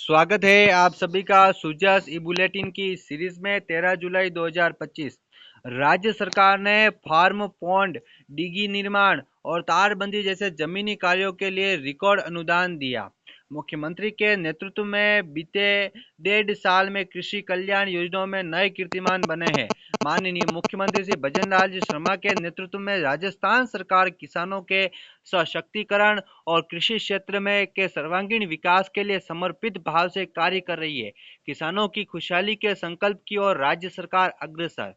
स्वागत है आप सभी का सुजस ई बुलेटिन की सीरीज में। 13 जुलाई 2025 राज्य सरकार ने फार्म पॉन्ड, डिगी निर्माण और तारबंदी जैसे जमीनी कार्यों के लिए रिकॉर्ड अनुदान दिया। मुख्यमंत्री के नेतृत्व में बीते 1.5 साल में कृषि कल्याण योजनाओं में नए कीर्तिमान बने हैं। माननीय मुख्यमंत्री श्री भजनलाल जी शर्मा के नेतृत्व में राजस्थान सरकार किसानों के सशक्तिकरण और कृषि क्षेत्र में के सर्वांगीण विकास के लिए समर्पित भाव से कार्य कर रही है। किसानों की खुशहाली के संकल्प की ओर राज्य सरकार अग्रसर।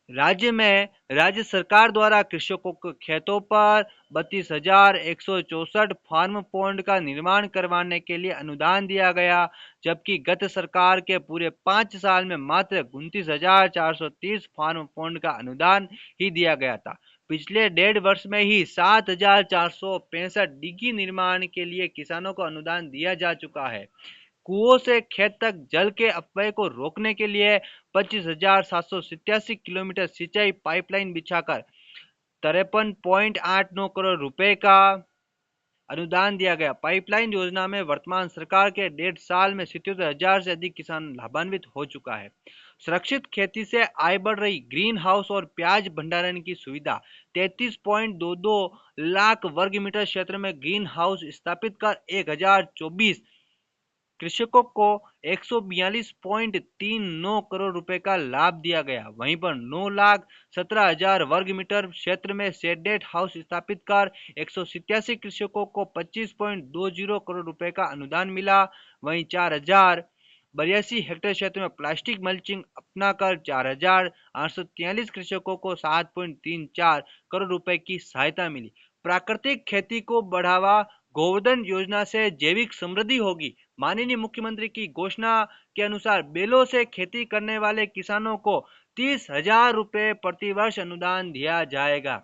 राज्य में राज्य सरकार द्वारा कृषकों को खेतों पर 32,164 फार्म पॉन्ड का निर्माण करवाने के लिए अनुदान दिया गया, जबकि गत सरकार के पूरे 5 साल में मात्र 29,430 फार्म पॉन्ड का अनुदान ही दिया गया था। पिछले 1.5 वर्ष में ही 7,465 डिगी निर्माण के लिए किसानों को अनुदान दिया जा चुका है। कुओं से खेत तक जल के अपव्यय को रोकने के लिए 25,787 किलोमीटर सिंचाई पाइपलाइन बिछाकर 53.89 करोड़ रुपए का अनुदान दिया गया। पाइपलाइन योजना में वर्तमान सरकार के 1.5 साल में 77,000 से अधिक किसान लाभान्वित हो चुका है। सुरक्षित खेती से आय बढ़ रही। ग्रीन हाउस और प्याज भंडारण की सुविधा। 33.22 लाख वर्ग मीटर क्षेत्र में ग्रीन हाउस स्थापित कर 1,024 कृषकों को 142.39 करोड़ रुपए का लाभ दिया गया। वहीं पर 9,17,000 वर्ग मीटर क्षेत्र में शेडेड हाउस स्थापित कर 187 कृषकों को 25.20 करोड़ रुपए का अनुदान मिला। वहीं 4,082 हेक्टेयर क्षेत्र में प्लास्टिक मल्चिंग अपनाकर 4,843 कृषकों को 7.34 करोड़ रुपए की सहायता मिली। प्राकृतिक खेती को बढ़ावा। गोवर्धन योजना से जैविक समृद्धि होगी। माननीय मुख्यमंत्री की घोषणा के अनुसार बैलों से खेती करने वाले किसानों को 30,000 रुपए प्रतिवर्ष अनुदान दिया जाएगा।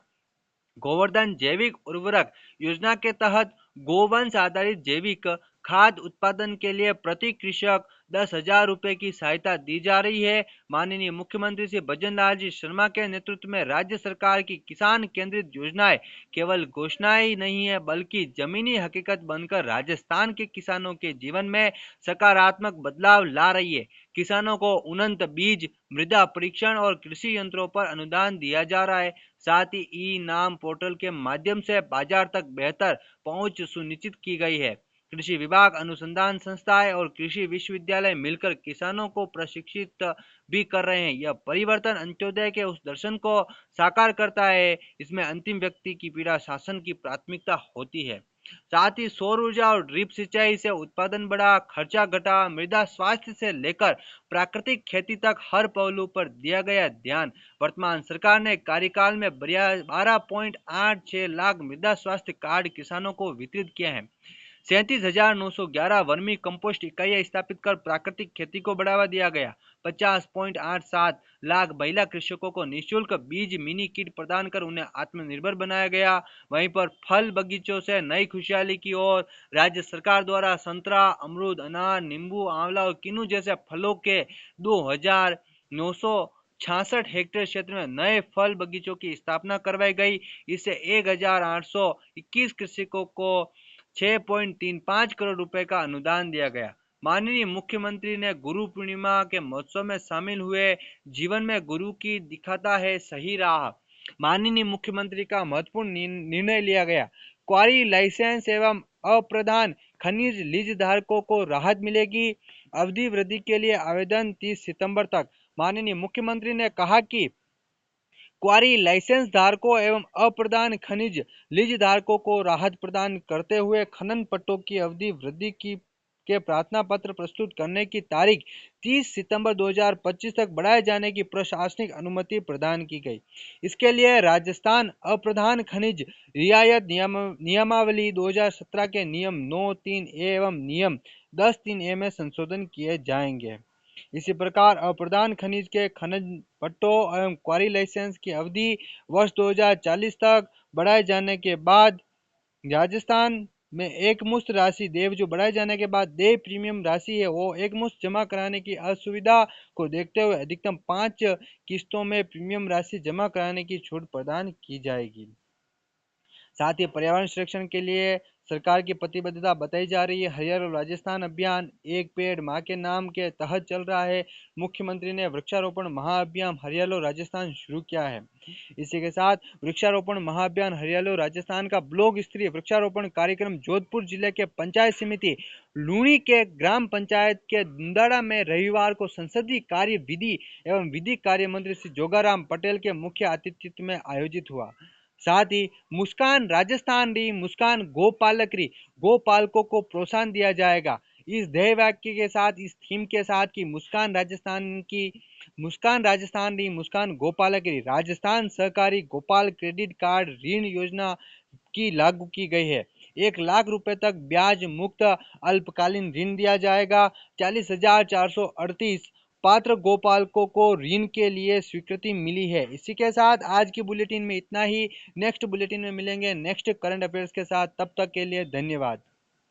गोवर्धन जैविक उर्वरक योजना के तहत गोवंश आधारित जैविक खाद उत्पादन के लिए प्रति कृषक 10,000 रुपए की सहायता दी जा रही है। माननीय मुख्यमंत्री श्री भजनलाल जी शर्मा के नेतृत्व में राज्य सरकार की किसान केंद्रित योजनाएं केवल घोषणाएं ही नहीं है, बल्कि जमीनी हकीकत बनकर राजस्थान के किसानों के जीवन में सकारात्मक बदलाव ला रही है। किसानों को उन्नत बीज, मृदा परीक्षण और कृषि यंत्रों पर अनुदान दिया जा रहा है। साथ ही ई नाम पोर्टल के माध्यम से बाजार तक बेहतर पहुंच सुनिश्चित की गई है। कृषि विभाग, अनुसंधान संस्थाएं और कृषि विश्वविद्यालय मिलकर किसानों को प्रशिक्षित भी कर रहे हैं। यह परिवर्तन अंत्योदय के उस दर्शन को साकार करता है। इसमें अंतिम व्यक्ति की पीड़ा शासन की प्राथमिकता होती है। साथ ही सौर ऊर्जा और ड्रिप सिंचाई से उत्पादन बढ़ा, खर्चा घटा। मृदा स्वास्थ्य से लेकर प्राकृतिक खेती तक हर पहलू पर दिया गया ध्यान। वर्तमान सरकार ने कार्यकाल में 12.86 लाख मृदा स्वास्थ्य कार्ड किसानों को वितरित किए हैं। 37,911 वर्मी कंपोस्ट इकाइयां स्थापित कर प्राकृतिक खेती को बढ़ावा दिया गया। 50.87 लाख महिला कृषकों को निःशुल्क बीज, मिनी किट प्रदान कर उन्हें आत्मनिर्भर बनाया गया। वहीं पर फल बगीचों से नई खुशहाली की ओर राज्य सरकार द्वारा संतरा, अमरूद, अनार, नींबू, आंवला और किन्नू जैसे फलों के 2,966 हेक्टेयर क्षेत्र में नए फल बगीचों की स्थापना करवाई गई। इससे 1,821 कृषकों को 6.35 करोड़ रुपए का अनुदान दिया गया। माननीय मुख्यमंत्री ने गुरु पूर्णिमा के महोत्सव में शामिल हुए। जीवन में गुरु की दिखाता है सही राह। माननीय मुख्यमंत्री का महत्वपूर्ण निर्णय लिया गया। क्वारी लाइसेंस एवं अप्रधान खनिज लीज धारकों को राहत मिलेगी। अवधि वृद्धि के लिए आवेदन 30 सितंबर तक। माननीय मुख्यमंत्री ने कहा कि क्वारी लाइसेंस धारकों एवं अप्रधान खनिज लीज धारकों को राहत प्रदान करते हुए खनन पट्टों की अवधि वृद्धि की के प्रार्थना पत्र प्रस्तुत करने की तारीख 30 सितंबर 2025 तक बढ़ाए जाने की प्रशासनिक अनुमति प्रदान की गई। इसके लिए राजस्थान अप्रधान खनिज रियायत नियमावली 2017 के नियम 9(3)A एवं नियम 10(3)A में संशोधन किए जाएंगे। इसी प्रकार अप्रधान खनिज के खनन पट्टों एवं क्वारी लाइसेंस की अवधि वर्ष 2040 तक बढ़ाए जाने के बाद राजस्थान में एक मुश्त राशि जो बढ़ाए जाने के बाद देय प्रीमियम राशि है वो एक मुश्त जमा कराने की असुविधा को देखते हुए अधिकतम 5 किस्तों में प्रीमियम राशि जमा कराने की छूट प्रदान की जाएगी। साथ ही पर्यावरण संरक्षण के लिए सरकार की प्रतिबद्धता बताई जा रही है। हरियाणा राजस्थान अभियान एक पेड़ माँ के नाम के तहत चल रहा है। मुख्यमंत्री ने वृक्षारोपण महाअभियान हरियाणा राजस्थान शुरू किया है। इसी के साथ वृक्षारोपण महाअभियान हरियाणा राजस्थान का ब्लॉक स्तरीय वृक्षारोपण कार्यक्रम जोधपुर जिले के पंचायत समिति लूणी के ग्राम पंचायत के दुंदाड़ा में रविवार को संसदीय कार्य विधि एवं विधि कार्य मंत्री श्री जोगाराम पटेल के मुख्य आतिथ्य में आयोजित हुआ। साथ ही मुस्कान राजस्थान री मुस्कान गोपालक री गोपालकों को प्रोत्साहन दिया जाएगा। इस ध्येय वाक्य के साथ इस थीम के साथ कि मुस्कान राजस्थान री मुस्कान गोपालक री राजस्थान सहकारी गोपाल क्रेडिट कार्ड ऋण योजना की लागू की गई है। 1 लाख रुपए तक ब्याज मुक्त अल्पकालीन ऋण दिया जाएगा। 40,438 पात्र गोपालकों को ऋण के लिए स्वीकृति मिली है। इसी के साथ आज की बुलेटिन में इतना ही। नेक्स्ट बुलेटिन में मिलेंगे नेक्स्ट करंट अफेयर्स के साथ। तब तक के लिए धन्यवाद।